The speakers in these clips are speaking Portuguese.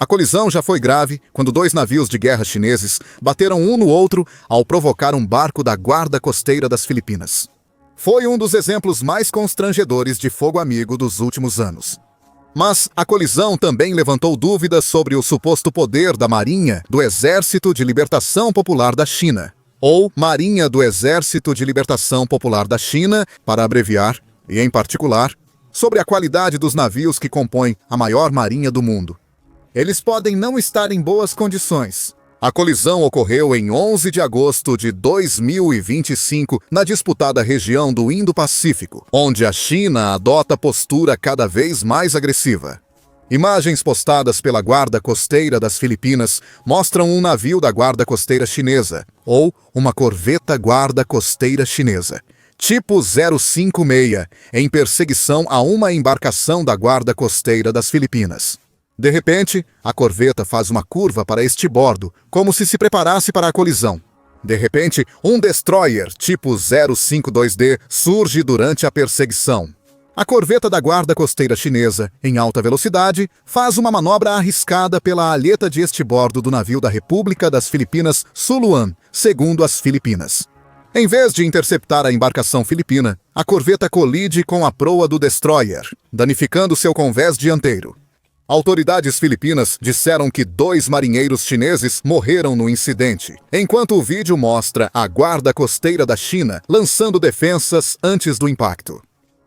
A colisão já foi grave quando dois navios de guerra chineses bateram um no outro ao provocar um barco da Guarda Costeira das Filipinas. Foi um dos exemplos mais constrangedores de fogo amigo dos últimos anos. Mas a colisão também levantou dúvidas sobre o suposto poder da Marinha do Exército de Libertação Popular da China, ou Marinha do Exército de Libertação Popular da China, para abreviar, e em particular, sobre a qualidade dos navios que compõem a maior marinha do mundo. Eles podem não estar em boas condições. A colisão ocorreu em 11 de agosto de 2025 na disputada região do Indo-Pacífico, onde a China adota postura cada vez mais agressiva. Imagens postadas pela Guarda Costeira das Filipinas mostram um navio da Guarda Costeira Chinesa, ou uma corveta Guarda Costeira Chinesa, tipo 056, em perseguição a uma embarcação da Guarda Costeira das Filipinas. De repente, a corveta faz uma curva para estibordo, como se preparasse para a colisão. De repente, um destroyer tipo 052D surge durante a perseguição. A corveta da Guarda Costeira Chinesa, em alta velocidade, faz uma manobra arriscada pela alheta de estibordo do navio da República das Filipinas Suluan, segundo as Filipinas. Em vez de interceptar a embarcação filipina, a corveta colide com a proa do destroyer, danificando seu convés dianteiro. Autoridades filipinas disseram que 2 marinheiros chineses morreram no incidente, enquanto o vídeo mostra a Guarda Costeira da China lançando defensas antes do impacto.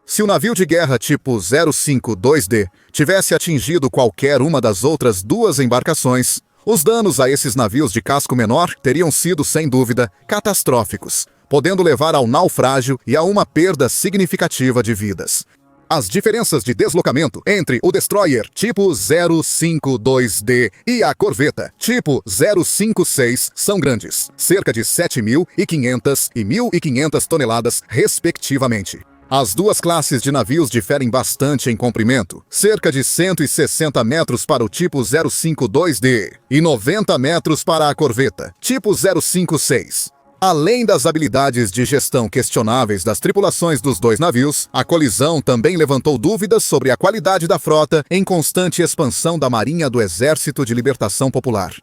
Se o navio de guerra tipo 052D tivesse atingido qualquer uma das outras 2 embarcações, os danos a esses navios de casco menor teriam sido, sem dúvida, catastróficos, podendo levar ao naufrágio e a uma perda significativa de vidas. As diferenças de deslocamento entre o destroyer tipo 052D e a corveta tipo 056 são grandes, cerca de 7.500 e 1.500 toneladas, respectivamente. As 2 classes de navios diferem bastante em comprimento, cerca de 160 metros para o tipo 052D e 90 metros para a corveta tipo 056. Além das habilidades de gestão questionáveis das tripulações dos 2 navios, a colisão também levantou dúvidas sobre a qualidade da frota em constante expansão da Marinha do Exército de Libertação Popular.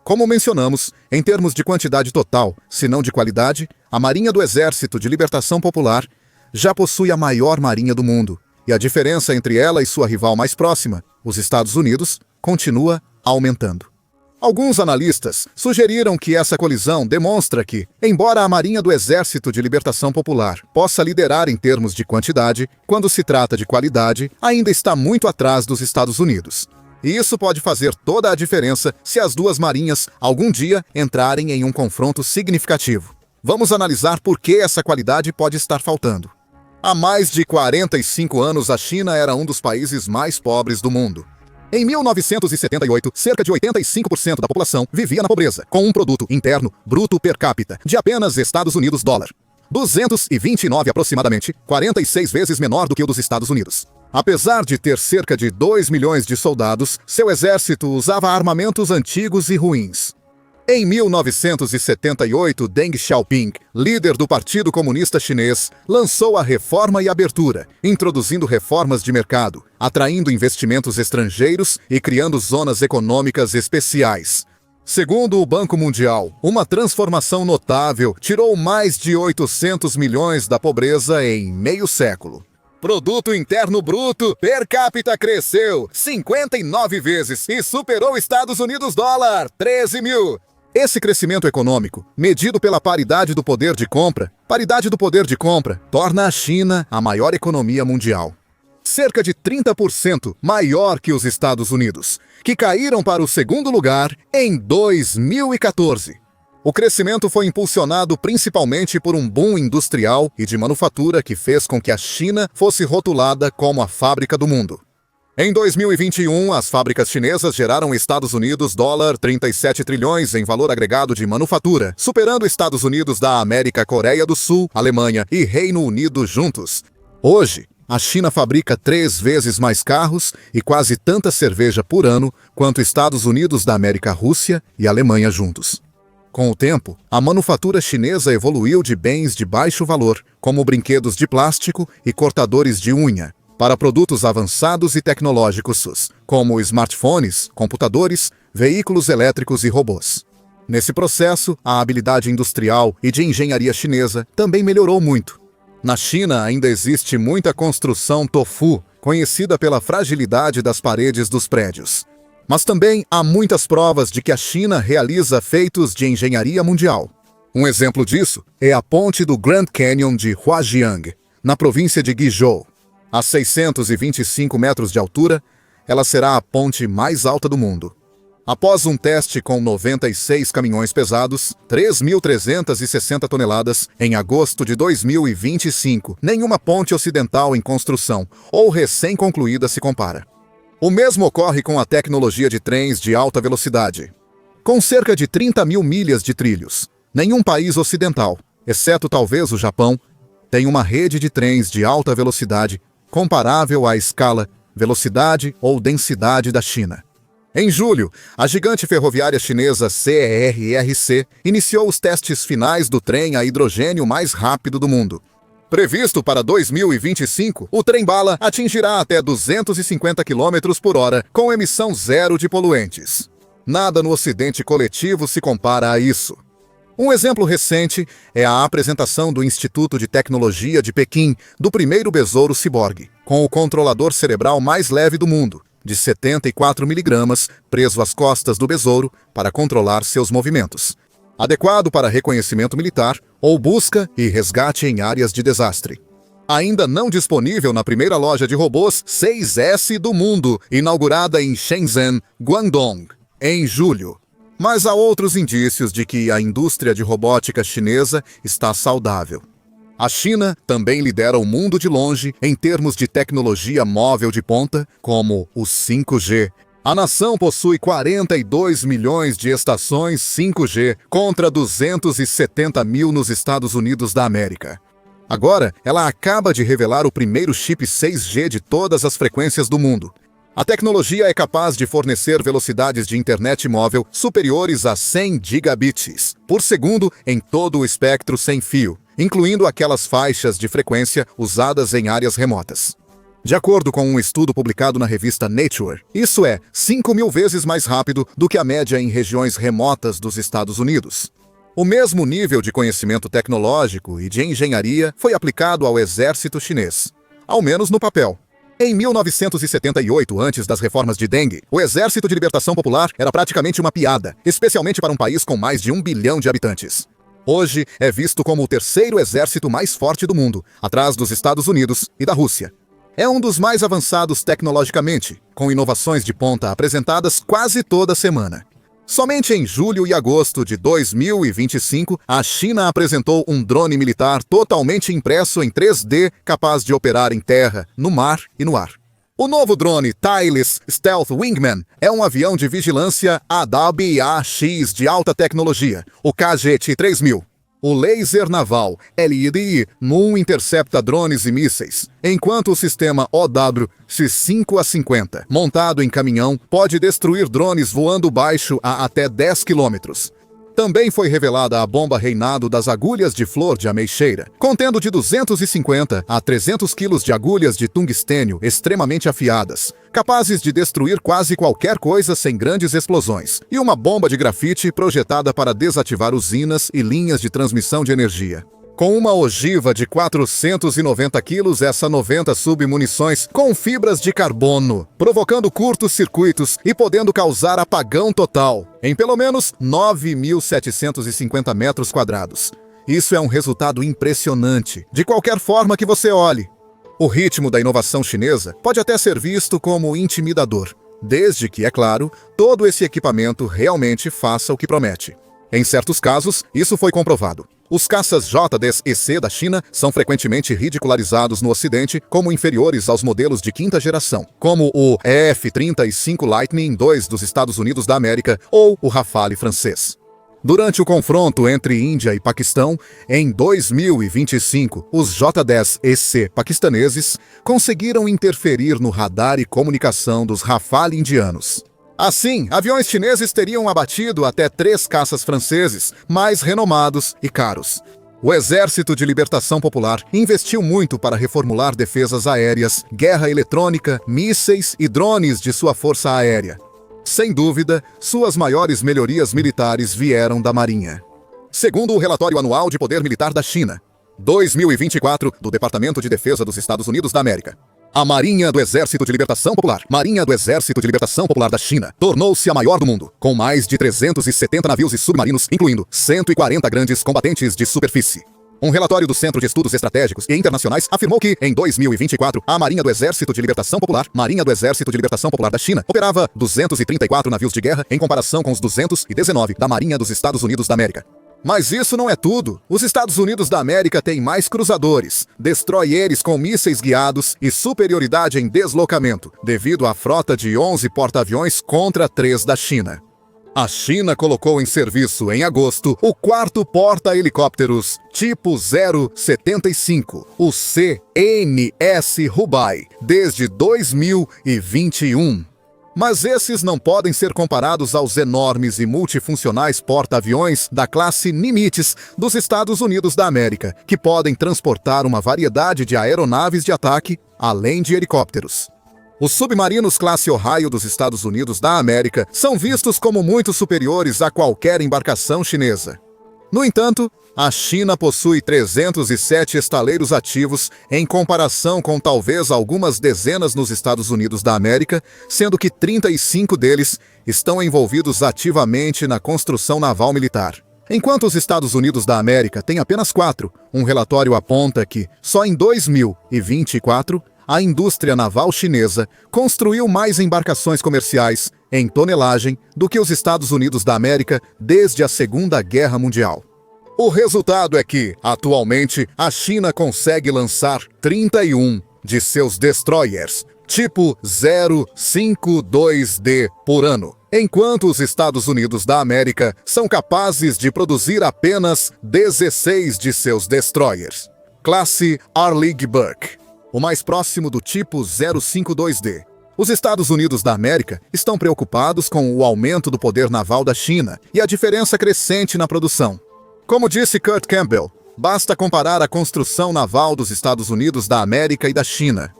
Como mencionamos, em termos de quantidade total, se não de qualidade, a Marinha do Exército de Libertação Popular já possui a maior marinha do mundo, e a diferença entre ela e sua rival mais próxima, os Estados Unidos, continua aumentando. Alguns analistas sugeriram que essa colisão demonstra que, embora a Marinha do Exército de Libertação Popular possa liderar em termos de quantidade, quando se trata de qualidade, ainda está muito atrás dos Estados Unidos. E isso pode fazer toda a diferença se as 2 marinhas, algum dia, entrarem em um confronto significativo. Vamos analisar por que essa qualidade pode estar faltando. Há mais de 45 anos, a China era um dos países mais pobres do mundo. Em 1978, cerca de 85% da população vivia na pobreza, com um produto interno bruto per capita de apenas Estados Unidos dólar. 229 aproximadamente, 46 vezes menor do que o dos Estados Unidos. Apesar de ter cerca de 2 milhões de soldados, seu exército usava armamentos antigos e ruins. Em 1978, Deng Xiaoping, líder do Partido Comunista Chinês, lançou a Reforma e Abertura, introduzindo reformas de mercado, atraindo investimentos estrangeiros e criando zonas econômicas especiais. Segundo o Banco Mundial, uma transformação notável tirou mais de 800 milhões da pobreza em meio século. Produto Interno Bruto per capita cresceu 59 vezes e superou Estados Unidos dólar, 13 mil. Esse crescimento econômico, medido pela paridade do poder de compra, torna a China a maior economia mundial. Cerca de 30% maior que os Estados Unidos, que caíram para o 2º lugar em 2014. O crescimento foi impulsionado principalmente por um boom industrial e de manufatura que fez com que a China fosse rotulada como a fábrica do mundo. Em 2021, as fábricas chinesas geraram Estados Unidos dólar 37 trilhões em valor agregado de manufatura, superando Estados Unidos da América, Coreia do Sul, Alemanha e Reino Unido juntos. Hoje, a China fabrica 3 vezes mais carros e quase tanta cerveja por ano quanto Estados Unidos da América, Rússia e Alemanha juntos. Com o tempo, a manufatura chinesa evoluiu de bens de baixo valor, como brinquedos de plástico e cortadores de unha, para produtos avançados e tecnológicos, como smartphones, computadores, veículos elétricos e robôs. Nesse processo, a habilidade industrial e de engenharia chinesa também melhorou muito. Na China ainda existe muita construção tofu, conhecida pela fragilidade das paredes dos prédios. Mas também há muitas provas de que a China realiza feitos de engenharia mundial. Um exemplo disso é a ponte do Grand Canyon de Huajiang, na província de Guizhou. A 625 metros de altura, ela será a ponte mais alta do mundo. Após um teste com 96 caminhões pesados, 3.360 toneladas, em agosto de 2025, nenhuma ponte ocidental em construção ou recém-concluída se compara. O mesmo ocorre com a tecnologia de trens de alta velocidade. Com cerca de 30 mil milhas de trilhos, nenhum país ocidental, exceto talvez o Japão, tem uma rede de trens de alta velocidade comparável à escala, velocidade ou densidade da China. Em julho, a gigante ferroviária chinesa CRRC iniciou os testes finais do trem a hidrogênio mais rápido do mundo. Previsto para 2025, o trem-bala atingirá até 250 km por hora, com emissão zero de poluentes. Nada no Ocidente coletivo se compara a isso. Um exemplo recente é a apresentação do Instituto de Tecnologia de Pequim do primeiro besouro ciborgue, com o controlador cerebral mais leve do mundo, de 74 miligramas, preso às costas do besouro para controlar seus movimentos. Adequado para reconhecimento militar ou busca e resgate em áreas de desastre. Ainda não disponível na primeira loja de robôs 6S do mundo, inaugurada em Shenzhen, Guangdong, em julho. Mas há outros indícios de que a indústria de robótica chinesa está saudável. A China também lidera o mundo de longe em termos de tecnologia móvel de ponta, como o 5G. A nação possui 42 milhões de estações 5G contra 270 mil nos Estados Unidos da América. Agora, ela acaba de revelar o primeiro chip 6G de todas as frequências do mundo. A tecnologia é capaz de fornecer velocidades de internet móvel superiores a 100 gigabits por segundo em todo o espectro sem fio, incluindo aquelas faixas de frequência usadas em áreas remotas. De acordo com um estudo publicado na revista Nature, isso é 5.000 vezes mais rápido do que a média em regiões remotas dos Estados Unidos. O mesmo nível de conhecimento tecnológico e de engenharia foi aplicado ao exército chinês, ao menos no papel. Em 1978, antes das reformas de Deng, o Exército de Libertação Popular era praticamente uma piada, especialmente para um país com mais de 1 bilhão de habitantes. Hoje é visto como o terceiro exército mais forte do mundo, atrás dos Estados Unidos e da Rússia. É um dos mais avançados tecnologicamente, com inovações de ponta apresentadas quase toda semana. Somente em julho e agosto de 2025, a China apresentou um drone militar totalmente impresso em 3D, capaz de operar em terra, no mar e no ar. O novo drone Thales Stealth Wingman é um avião de vigilância AWACS de alta tecnologia, o KGT-3000. O laser naval LEDI Moon intercepta drones e mísseis, enquanto o sistema OWC-5A50, montado em caminhão, pode destruir drones voando baixo a até 10 km. Também foi revelada a bomba Reinado das agulhas de flor de ameixeira, contendo de 250 a 300 quilos de agulhas de tungstênio extremamente afiadas, capazes de destruir quase qualquer coisa sem grandes explosões, e uma bomba de grafite projetada para desativar usinas e linhas de transmissão de energia. Com uma ogiva de 490 quilos, essa 90 submunições com fibras de carbono, provocando curtos circuitos e podendo causar apagão total, em pelo menos 9.750 metros quadrados. Isso é um resultado impressionante, de qualquer forma que você olhe. O ritmo da inovação chinesa pode até ser visto como intimidador, desde que, é claro, todo esse equipamento realmente faça o que promete. Em certos casos, isso foi comprovado. Os caças J-10EC da China são frequentemente ridicularizados no Ocidente como inferiores aos modelos de quinta geração, como o F-35 Lightning II dos Estados Unidos da América ou o Rafale francês. Durante o confronto entre Índia e Paquistão, em 2025, os J-10EC paquistaneses conseguiram interferir no radar e comunicação dos Rafale indianos. Assim, aviões chineses teriam abatido até 3 caças franceses, mais renomados e caros. O Exército de Libertação Popular investiu muito para reformular defesas aéreas, guerra eletrônica, mísseis e drones de sua força aérea. Sem dúvida, suas maiores melhorias militares vieram da Marinha. Segundo o Relatório Anual de Poder Militar da China, 2024, do Departamento de Defesa dos Estados Unidos da América, a Marinha do Exército de Libertação Popular, Marinha do Exército de Libertação Popular da China, tornou-se a maior do mundo, com mais de 370 navios e submarinos, incluindo 140 grandes combatentes de superfície. Um relatório do Centro de Estudos Estratégicos e Internacionais afirmou que, em 2024, a Marinha do Exército de Libertação Popular, Marinha do Exército de Libertação Popular da China, operava 234 navios de guerra em comparação com os 219 da Marinha dos Estados Unidos da América. Mas isso não é tudo. Os Estados Unidos da América têm mais cruzadores, destroyers com mísseis guiados e superioridade em deslocamento, devido à frota de 11 porta-aviões contra 3 da China. A China colocou em serviço, em agosto, o 4º porta-helicópteros tipo 075, o CNS Hubei, desde 2021. Mas esses não podem ser comparados aos enormes e multifuncionais porta-aviões da classe Nimitz dos Estados Unidos da América, que podem transportar uma variedade de aeronaves de ataque, além de helicópteros. Os submarinos classe Ohio dos Estados Unidos da América são vistos como muito superiores a qualquer embarcação chinesa. No entanto, a China possui 307 estaleiros ativos em comparação com talvez algumas dezenas nos Estados Unidos da América, sendo que 35 deles estão envolvidos ativamente na construção naval militar. Enquanto os Estados Unidos da América têm apenas 4, um relatório aponta que, só em 2024, a indústria naval chinesa construiu mais embarcações comerciais, em tonelagem, do que os Estados Unidos da América desde a Segunda Guerra Mundial. O resultado é que, atualmente, a China consegue lançar 31 de seus destroyers, tipo 052D por ano, enquanto os Estados Unidos da América são capazes de produzir apenas 16 de seus destroyers. Classe Arleigh Burke, o mais próximo do tipo 052D. Os Estados Unidos da América estão preocupados com o aumento do poder naval da China e a diferença crescente na produção. Como disse Kurt Campbell, basta comparar a construção naval dos Estados Unidos da América e da China.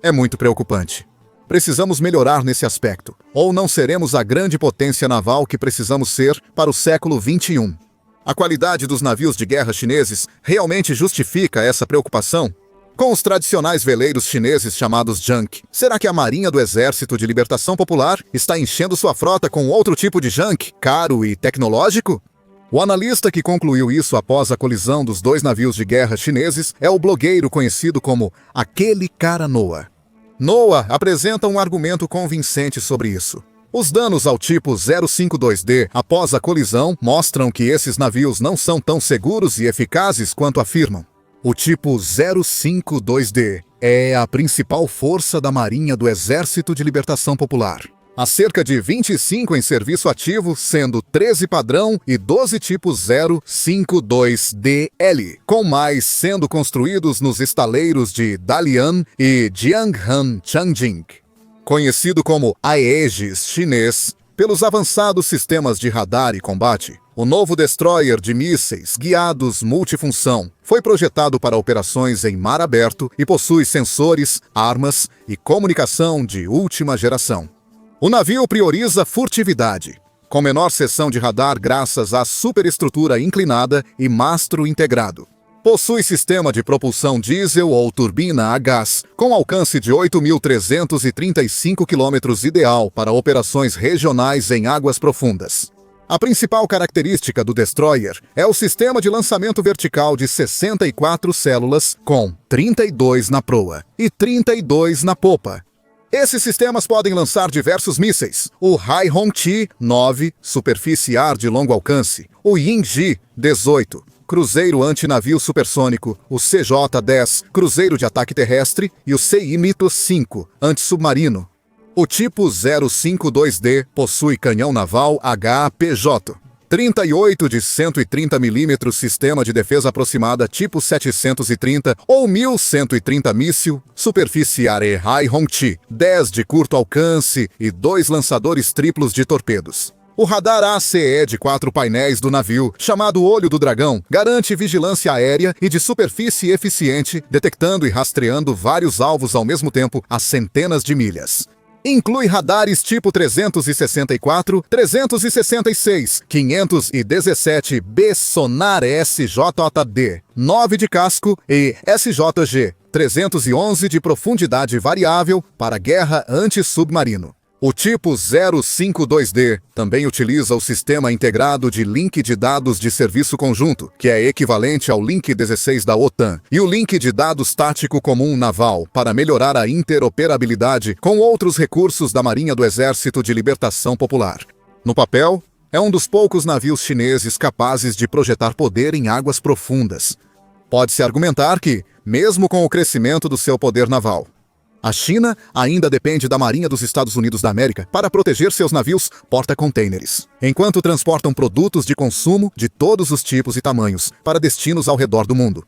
É muito preocupante. Precisamos melhorar nesse aspecto, ou não seremos a grande potência naval que precisamos ser para o século XXI. A qualidade dos navios de guerra chineses realmente justifica essa preocupação? Com os tradicionais veleiros chineses chamados junk, será que a Marinha do Exército de Libertação Popular está enchendo sua frota com outro tipo de junk, caro e tecnológico? O analista que concluiu isso após a colisão dos 2 navios de guerra chineses é o blogueiro conhecido como Aquele Cara Noah. Noah apresenta um argumento convincente sobre isso. Os danos ao tipo 052D após a colisão mostram que esses navios não são tão seguros e eficazes quanto afirmam. O tipo 052D é a principal força da Marinha do Exército de Libertação Popular. Há cerca de 25 em serviço ativo, sendo 13 padrão e 12 tipos 052DL, com mais sendo construídos nos estaleiros de Dalian e Jianghan Changjing. Conhecido como Aegis chinês, pelos avançados sistemas de radar e combate, o novo destroyer de mísseis guiados multifunção foi projetado para operações em mar aberto e possui sensores, armas e comunicação de última geração. O navio prioriza furtividade, com menor seção de radar graças à superestrutura inclinada e mastro integrado. Possui sistema de propulsão diesel ou turbina a gás, com alcance de 8.335 km ideal para operações regionais em águas profundas. A principal característica do destroyer é o sistema de lançamento vertical de 64 células, com 32 na proa e 32 na popa. Esses sistemas podem lançar diversos mísseis: o Haihongchi 9, superfície ar de longo alcance, o Yingji 18, cruzeiro antinavio supersônico, o CJ-10, cruzeiro de ataque terrestre, e o CI-MITO 5, antissubmarino. O tipo 052D possui canhão naval HPJ, 38 de 130 mm sistema de defesa aproximada tipo 730 ou 1130 míssil, superfície aérea Haihongchi, 10 de curto alcance e 2 lançadores triplos de torpedos. O radar ACE de 4 painéis do navio, chamado Olho do Dragão, garante vigilância aérea e de superfície eficiente, detectando e rastreando vários alvos ao mesmo tempo a centenas de milhas. Inclui radares tipo 364, 366, 517B Sonar SJD, 9 de casco e SJG, 311 de profundidade variável para guerra anti-submarino. O tipo 052D também utiliza o Sistema Integrado de Link de Dados de Serviço Conjunto, que é equivalente ao Link 16 da OTAN, e o Link de Dados Tático Comum Naval, para melhorar a interoperabilidade com outros recursos da Marinha do Exército de Libertação Popular. No papel, é um dos poucos navios chineses capazes de projetar poder em águas profundas. Pode-se argumentar que, mesmo com o crescimento do seu poder naval, a China ainda depende da Marinha dos Estados Unidos da América para proteger seus navios porta-contêineres, enquanto transportam produtos de consumo de todos os tipos e tamanhos para destinos ao redor do mundo.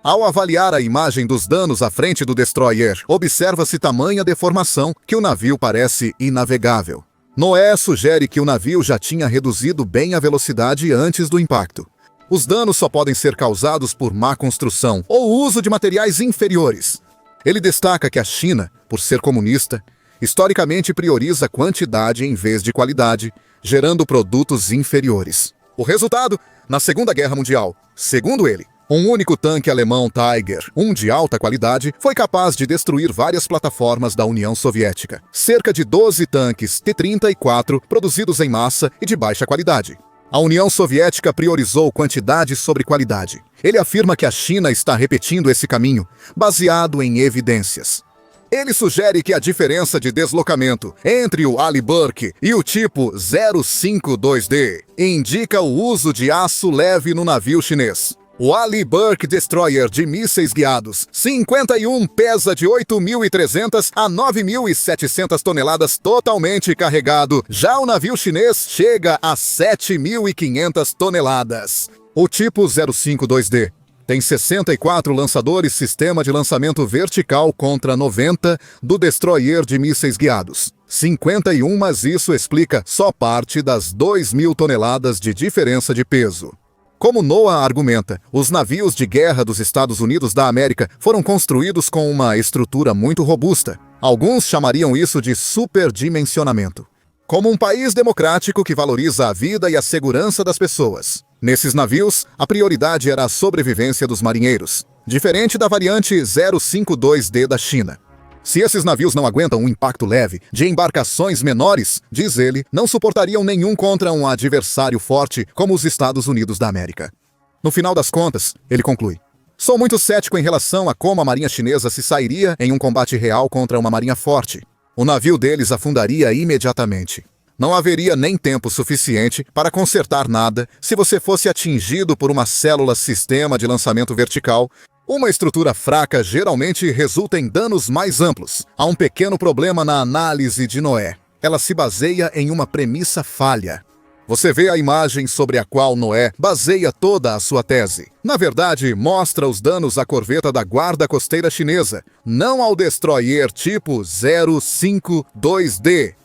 Ao avaliar a imagem dos danos à frente do destroyer, observa-se tamanha deformação que o navio parece inavegável. Noé sugere que o navio já tinha reduzido bem a velocidade antes do impacto. Os danos só podem ser causados por má construção ou uso de materiais inferiores. Ele destaca que a China, por ser comunista, historicamente prioriza quantidade em vez de qualidade, gerando produtos inferiores. O resultado, na Segunda Guerra Mundial, segundo ele, um único tanque alemão Tiger, de alta qualidade, foi capaz de destruir várias plataformas da União Soviética. Cerca de 12 tanques T-34 produzidos em massa e de baixa qualidade. A União Soviética priorizou quantidade sobre qualidade. Ele afirma que a China está repetindo esse caminho, baseado em evidências. Ele sugere que a diferença de deslocamento entre o Ali Burke e o tipo 052D indica o uso de aço leve no navio chinês. O Ali Burke Destroyer de mísseis guiados 51 pesa de 8.300 a 9.700 toneladas totalmente carregado. Já o navio chinês chega a 7.500 toneladas. O tipo 052D tem 64 lançadores sistema de lançamento vertical contra 90 do destroyer de mísseis guiados. 51, mas isso explica só parte das 2.000 toneladas de diferença de peso. Como Noah argumenta, os navios de guerra dos Estados Unidos da América foram construídos com uma estrutura muito robusta. Alguns chamariam isso de superdimensionamento. Como um país democrático que valoriza a vida e a segurança das pessoas. Nesses navios, a prioridade era a sobrevivência dos marinheiros, diferente da variante 052D da China. Se esses navios não aguentam um impacto leve de embarcações menores, diz ele, não suportariam nenhum contra um adversário forte como os Estados Unidos da América. No final das contas, ele conclui: sou muito cético em relação a como a marinha chinesa se sairia em um combate real contra uma marinha forte. O navio deles afundaria imediatamente. Não haveria nem tempo suficiente para consertar nada se você fosse atingido por uma célula-sistema de lançamento vertical. Uma estrutura fraca geralmente resulta em danos mais amplos. Há um pequeno problema na análise de Noé. Ela se baseia em uma premissa falha. Você vê a imagem sobre a qual Noé baseia toda a sua tese. Na verdade, mostra os danos à corveta da Guarda Costeira Chinesa, não ao destroyer tipo 052D.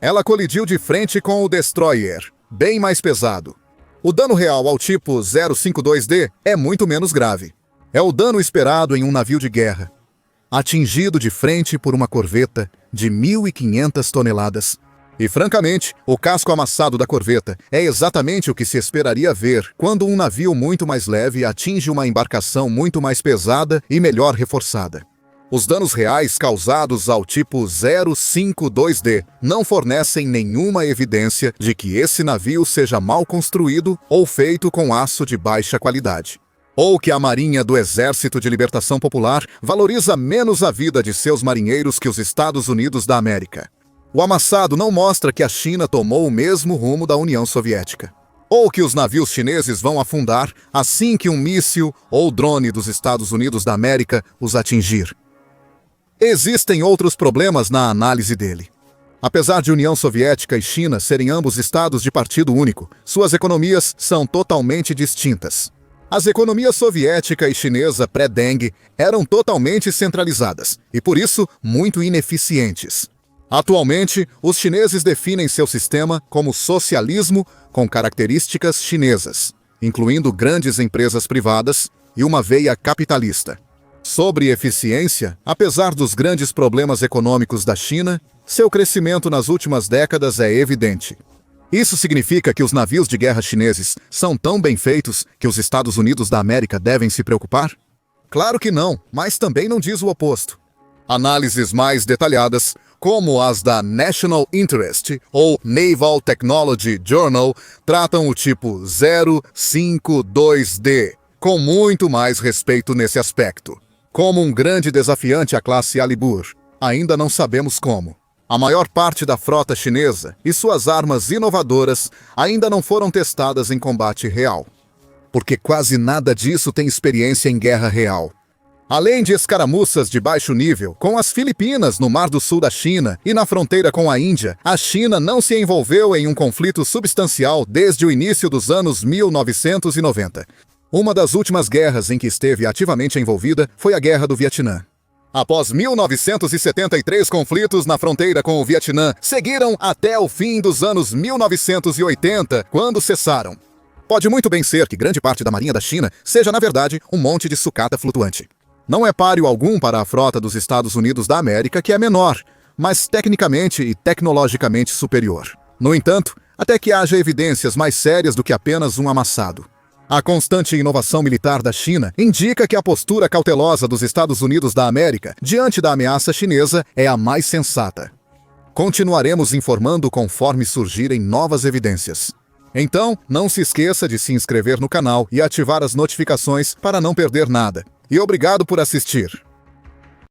Ela colidiu de frente com o destroyer, bem mais pesado. O dano real ao tipo 052D é muito menos grave. É o dano esperado em um navio de guerra, atingido de frente por uma corveta de 1.500 toneladas. E, francamente, o casco amassado da corveta é exatamente o que se esperaria ver quando um navio muito mais leve atinge uma embarcação muito mais pesada e melhor reforçada. Os danos reais causados ao tipo 052D não fornecem nenhuma evidência de que esse navio seja mal construído ou feito com aço de baixa qualidade. Ou que a Marinha do Exército de Libertação Popular valoriza menos a vida de seus marinheiros que os Estados Unidos da América. O amassado não mostra que a China tomou o mesmo rumo da União Soviética. Ou que os navios chineses vão afundar assim que um míssil ou drone dos Estados Unidos da América os atingir. Existem outros problemas na análise dele. Apesar de União Soviética e China serem ambos estados de partido único, suas economias são totalmente distintas. As economias soviética e chinesa pré-Deng eram totalmente centralizadas e, por isso, muito ineficientes. Atualmente, os chineses definem seu sistema como socialismo com características chinesas, incluindo grandes empresas privadas e uma veia capitalista. Sobre eficiência, apesar dos grandes problemas econômicos da China, seu crescimento nas últimas décadas é evidente. Isso significa que os navios de guerra chineses são tão bem feitos que os Estados Unidos da América devem se preocupar? Claro que não, mas também não diz o oposto. Análises mais detalhadas, como as da National Interest ou Naval Technology Journal, tratam o tipo 052D com muito mais respeito nesse aspecto. Como um grande desafiante à classe Alibur, ainda não sabemos como. A maior parte da frota chinesa e suas armas inovadoras ainda não foram testadas em combate real, porque quase nada disso tem experiência em guerra real. Além de escaramuças de baixo nível com as Filipinas no Mar do Sul da China e na fronteira com a Índia, a China não se envolveu em um conflito substancial desde o início dos anos 1990. Uma das últimas guerras em que esteve ativamente envolvida foi a Guerra do Vietnã. Após 1973 conflitos na fronteira com o Vietnã, seguiram até o fim dos anos 1980, quando cessaram. Pode muito bem ser que grande parte da marinha da China seja, na verdade, um monte de sucata flutuante. Não é páreo algum para a frota dos Estados Unidos da América, que é menor, mas tecnicamente e tecnologicamente superior. No entanto, até que haja evidências mais sérias do que apenas um amassado. A constante inovação militar da China indica que a postura cautelosa dos Estados Unidos da América diante da ameaça chinesa é a mais sensata. Continuaremos informando conforme surgirem novas evidências. Então, não se esqueça de se inscrever no canal e ativar as notificações para não perder nada. E obrigado por assistir.